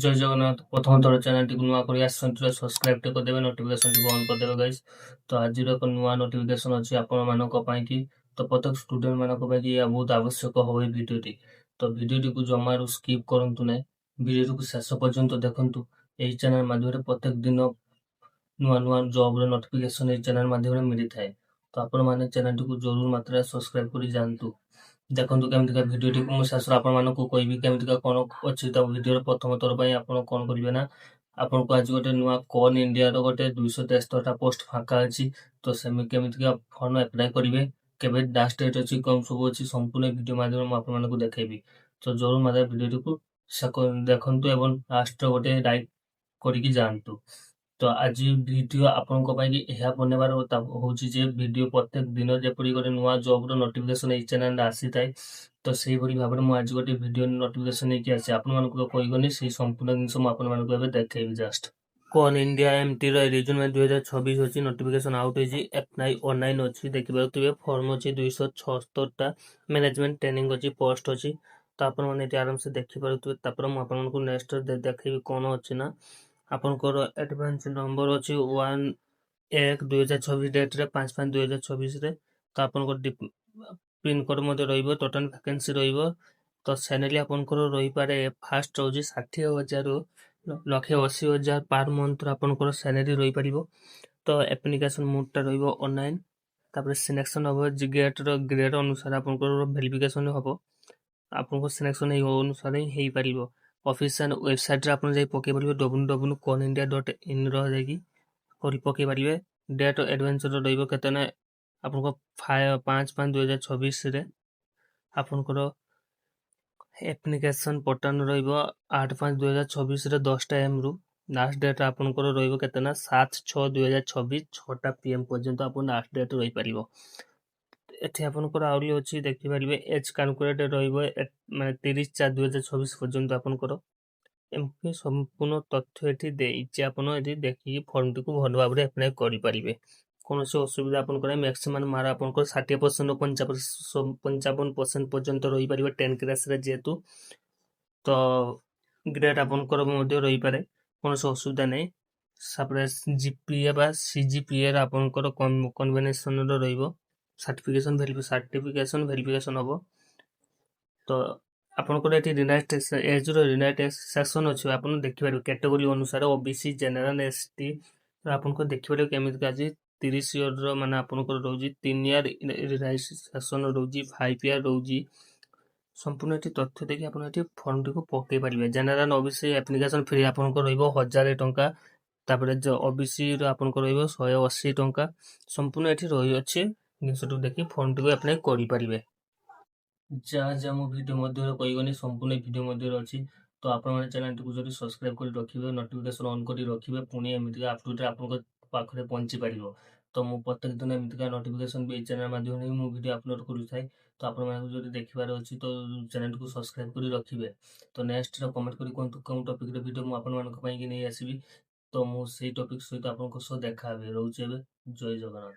ଜୟ ଜଗନ୍ନାଥ। ପ୍ରଥମ ଥର ଚ୍ୟାନେଲଟିକୁ ନୂଆ କରି ଆସିଛନ୍ତି ତ ସବସ୍କ୍ରାଇବଟେ କରିଦେବେ, ନୋଟିଫିକେସନଟିକୁ ଅନ୍ କରିଦେବେ ଗାଇସ୍। ତ ଆଜିର ଏକ ନୂଆ ନୋଟିଫିକେସନ ଅଛି ଆପଣମାନଙ୍କ ପାଇଁ କି। ତ ପ୍ରତ୍ୟେକ ଷ୍ଟୁଡେଣ୍ଟ ମାନଙ୍କ ପାଇଁ କି ଏହା ବହୁତ ଆବଶ୍ୟକ ହବ ଏଇ ଭିଡିଓଟି। ତ ଭିଡିଓଟିକୁ ଜମାରୁ ସ୍କିପ୍ କରନ୍ତୁ ନାହିଁ, ଭିଡିଓଟିକୁ ଶେଷ ପର୍ଯ୍ୟନ୍ତ ଦେଖନ୍ତୁ। ଏହି ଚ୍ୟାନେଲ ମାଧ୍ୟମରେ ପ୍ରତ୍ୟେକ ଦିନ ନୂଆ ନୂଆ ଜବ୍ର ନୋଟିଫିକେସନ ଏହି ଚ୍ୟାନେଲ ମାଧ୍ୟମରେ ମିଳିଥାଏ। ତ ଆପଣମାନେ ଚ୍ୟାନେଲଟିକୁ ଜରୁର ମାତ୍ରାରେ ସବସ୍କ୍ରାଇବ କରି ଯାଆନ୍ତୁ। ଦେଖନ୍ତୁ କେମିତିକା ଭିଡିଓଟିକୁ ମୁଁ ଶେଷରେ ଆପଣମାନଙ୍କୁ କହିବି କେମିତିକା କ'ଣ ଅଛି। ତ ଭିଡିଓର ପ୍ରଥମ ଥର ପାଇଁ ଆପଣ କ'ଣ କରିବେ ନା, ଆପଣଙ୍କୁ ଆଜି ଗୋଟେ ନୂଆ କର୍ନ ଇଣ୍ଡିଆର ଗୋଟେ 273ଟା ପୋଷ୍ଟ ଫାଙ୍କା ଅଛି। ତ ସେମିତି କେମିତିକା ଫର୍ମ ଆପ୍ଲାଏ କରିବେ, କେବେ ଲାଷ୍ଟ ଡେଟ୍ ଅଛି, କ'ଣ ସବୁ ଅଛି, ସମ୍ପୂର୍ଣ୍ଣ ଭିଡିଓ ମାଧ୍ୟମରେ ମୁଁ ଆପଣମାନଙ୍କୁ ଦେଖେଇବି। ତ ଜରୁର ମାତ୍ରାରେ ଭିଡିଓଟିକୁ ଦେଖନ୍ତୁ ଏବଂ ଲାଷ୍ଟରେ ଗୋଟେ ଲାଇକ୍ କରିକି ଯାଆନ୍ତୁ। ତ ଆଜି ଭିଡିଓ ଆପଣଙ୍କ ପାଇଁ କି ଏହା ବନେଇବାର ହଉଛି ଯେ ଭିଡିଓ ପ୍ରତ୍ୟେକ ଦିନ ଯେପରି ଗୋଟେ ନୂଆ ଜବ୍ର ନୋଟିଫିକେସନ ଏଇ ଚ୍ୟାନେଲରେ ଆସିଥାଏ। ତ ସେଇଭଳି ଭାବରେ ମୁଁ ଆଜି ଗୋଟେ ଭିଡିଓ ନୋଟିଫିକେସନ ନେଇକି ଆସିଛି। ଆପଣମାନଙ୍କୁ ତ କହିବନି, ସେଇ ସମ୍ପୂର୍ଣ୍ଣ ଜିନିଷ ମୁଁ ଆପଣମାନଙ୍କୁ ଏବେ ଦେଖେଇବି ଜଷ୍ଟ। କର୍ନ ଇଣ୍ଡିଆ ଏମ୍ଟିର ରିଜୁମେ 2026 ଅଛି, ନୋଟିଫିକେସନ ଆଉଟ୍ ହେଇଛି, ଆପ୍ଲାଏ ଅନଲାଇନ୍ ଅଛି, ଦେଖିପାରୁଥିବେ। ଫର୍ମ ଅଛି 276ଟା, ମ୍ୟାନେଜମେଣ୍ଟ ଟ୍ରେନିଂ ଅଛି, ପୋଷ୍ଟ ଅଛି। ତ ଆପଣମାନେ ଏଠି ଆରାମସେ ଦେଖିପାରୁଥିବେ। ତାପରେ ମୁଁ ଆପଣଙ୍କୁ ନେକ୍ସଟ ଦେଖେଇବି କ'ଣ ଅଛି ନା, ଆପଣଙ୍କର ଆଡଭାନ୍ସ ନମ୍ବର ଅଛି 1/1/2026 ଡେଟ୍ରେ 5/5/2026ରେ। ତ ଆପଣଙ୍କର ପିନକୋଡ୍ ମଧ୍ୟ ରହିବ, ଟୋଟାଲ ଭ୍ୟାକେନ୍ସି ରହିବ। ତ ସ୍ୟାଲେରୀ ଆପଣଙ୍କର ରହିପାରେ, ଫାଷ୍ଟ ରହୁଛି 60,000ରୁ 1,80,000 ପାର୍ ମନ୍ଥର ଆପଣଙ୍କର ସ୍ୟାଲେରୀ ରହିପାରିବ। ତ ଆପ୍ଲିକେସନ ମୋଡଟା ରହିବ ଅନଲାଇନ୍। ତାପରେ ସିଲେକ୍ସନ ହେବ, ଗେଟ୍ର ଗ୍ରେଡ୍ ଅନୁସାରେ ଆପଣଙ୍କର ଭେରିଫିକେସନ ହେବ। ଆପଣଙ୍କ ସିଲେକ୍ସନ ଏଇ ଅନୁସାରେ ହିଁ ହେଇପାରିବ। ଅଫିସିଆଲ ୱେବସାଇଟ୍ରେ ଆପଣ ଯାଇ ପକେଇ ପାରିବେ, www.cornindia.in ଯାଇକି କରି ପକେଇ ପାରିବେ। ଡେଟ୍ ଆଡଭାନ୍ସର ରହିବ କେତେ ନା, ଆପଣଙ୍କ 5/5/2026ରେ ଆପଣଙ୍କର ଆପ୍ଲିକେସନ ପଟାନ ରହିବ 8/5/2026ରେ 10ଟା AM ଲାଷ୍ଟ ଡେଟ୍ ଆପଣଙ୍କର ରହିବ କେତେ ନା 7/6/2026 6ଟା PM ପର୍ଯ୍ୟନ୍ତ ଆପଣ ଲାଷ୍ଟ ଡେଟ୍ ରହିପାରିବ। ଏଠି ଆପଣଙ୍କର ଆହୁରି ଅଛି, ଦେଖିପାରିବେ। ଏଜ୍ କାଲକୁଲେଟର ରହିବ ମାନେ 30/4/2026 ପର୍ଯ୍ୟନ୍ତ ଆପଣଙ୍କର। ଏମିତି ସମ୍ପୂର୍ଣ୍ଣ ତଥ୍ୟ ଏଠି ଦେଇଛି, ଆପଣ ଏଠି ଦେଖିକି ଫର୍ମଟିକୁ ଭଲ ଭାବରେ ଆପ୍ଲାଏ କରିପାରିବେ। କୌଣସି ଅସୁବିଧା ଆପଣଙ୍କର ନାହିଁ। ମ୍ୟାକ୍ସିମମ୍ ମାର୍କ ଆପଣଙ୍କର 60%ରୁ 55% ପର୍ଯ୍ୟନ୍ତ ରହିପାରିବ 10 କ୍ଲାସରେ ଯେହେତୁ। ତ ଗ୍ରେଡ୍ ଆପଣଙ୍କର ମଧ୍ୟ ରହିପାରେ, କୌଣସି ଅସୁବିଧା ନାହିଁ। ତାପରେ GPA ବା CGPA ଆପଣଙ୍କର କମ୍ବିନେସନର ରହିବ। ସାର୍ଟିଫିକେସନ ଭେରିଫିକେସନ ହେବ। ତ ଆପଣଙ୍କର ଏଠି ଏଜ୍ର ରିଲାକ୍ସେସନ ଅଛି, ଆପଣ ଦେଖିପାରିବେ କ୍ୟାଟେଗୋରୀ ଅନୁସାରେ OBC, ଜେନେରାଲ, ST। ଆପଣଙ୍କର ଦେଖିପାରିବେ କେମିତିକା ଅଛି। 30 ଇୟରର ମାନେ ଆପଣଙ୍କର ରହୁଛି, 3 ଇୟର ରିଲାକ୍ସେସନ ରହୁଛି, 5 ଇୟର ରହୁଛି। ସମ୍ପୂର୍ଣ୍ଣ ଏଠି ତଥ୍ୟ ଦେଇକି ଆପଣ ଏଠି ଫର୍ମଟିକୁ ପକେଇ ପାରିବେ। ଜେନେରାଲ OBC ଆପ୍ଲିକେସନ ଫ୍ରି ଆପଣଙ୍କର ରହିବ 1,000 ଟଙ୍କା। ତାପରେ OBCର ଆପଣଙ୍କର ରହିବ 180 ଟଙ୍କା। ସମ୍ପୂର୍ଣ୍ଣ ଏଠି ରହିଅଛି, ଜିନିଷଟିକୁ ଦେଖି ଫର୍ମଟିକୁ ଆପ୍ଲାଏ କରିପାରିବେ। ଯାହା ମୁଁ ଭିଡ଼ିଓ ମଧ୍ୟରେ କହିବନି, ସମ୍ପୂର୍ଣ୍ଣ ଭିଡ଼ିଓ ମଧ୍ୟରେ ଅଛି। ତ ଆପଣମାନେ ଚ୍ୟାନେଲଟିକୁ ଯଦି ସବସ୍କ୍ରାଇବ କରି ରଖିବେ, ନୋଟିଫିକେସନ ଅନ୍ କରି ରଖିବେ, ପୁଣି ଏମିତିକା ଆପଡେଟ୍ ଆପଣଙ୍କ ପାଖରେ ପହଞ୍ଚି ପାରିବ। ତ ମୁଁ ପ୍ରତ୍ୟେକ ଦିନ ଏମିତିକା ନୋଟିଫିକେସନ ବି ଏଇ ଚ୍ୟାନେଲ ମାଧ୍ୟମରେ ମୁଁ ଭିଡ଼ିଓ ଅପଲୋଡ଼ କରୁଥାଏ। ତ ଆପଣମାନଙ୍କୁ ଯଦି ଦେଖିବାର ଅଛି ତ ଚ୍ୟାନେଲଟିକୁ ସବସ୍କ୍ରାଇବ କରି ରଖିବେ। ତ ନେକ୍ସଟ କମେଣ୍ଟ କରି କୁହନ୍ତୁ କେଉଁ ଟପିକର ଭିଡ଼ିଓ ମୁଁ ଆପଣମାନଙ୍କ ପାଇଁ ନେଇ ଆସିବି। ତ ମୁଁ ସେଇ ଟପିକ ସହିତ ଆପଣଙ୍କ ସହ ଦେଖା ହେବି। ରହୁଛି ଏବେ, ଜୟ ଜଗନ୍ନାଥ।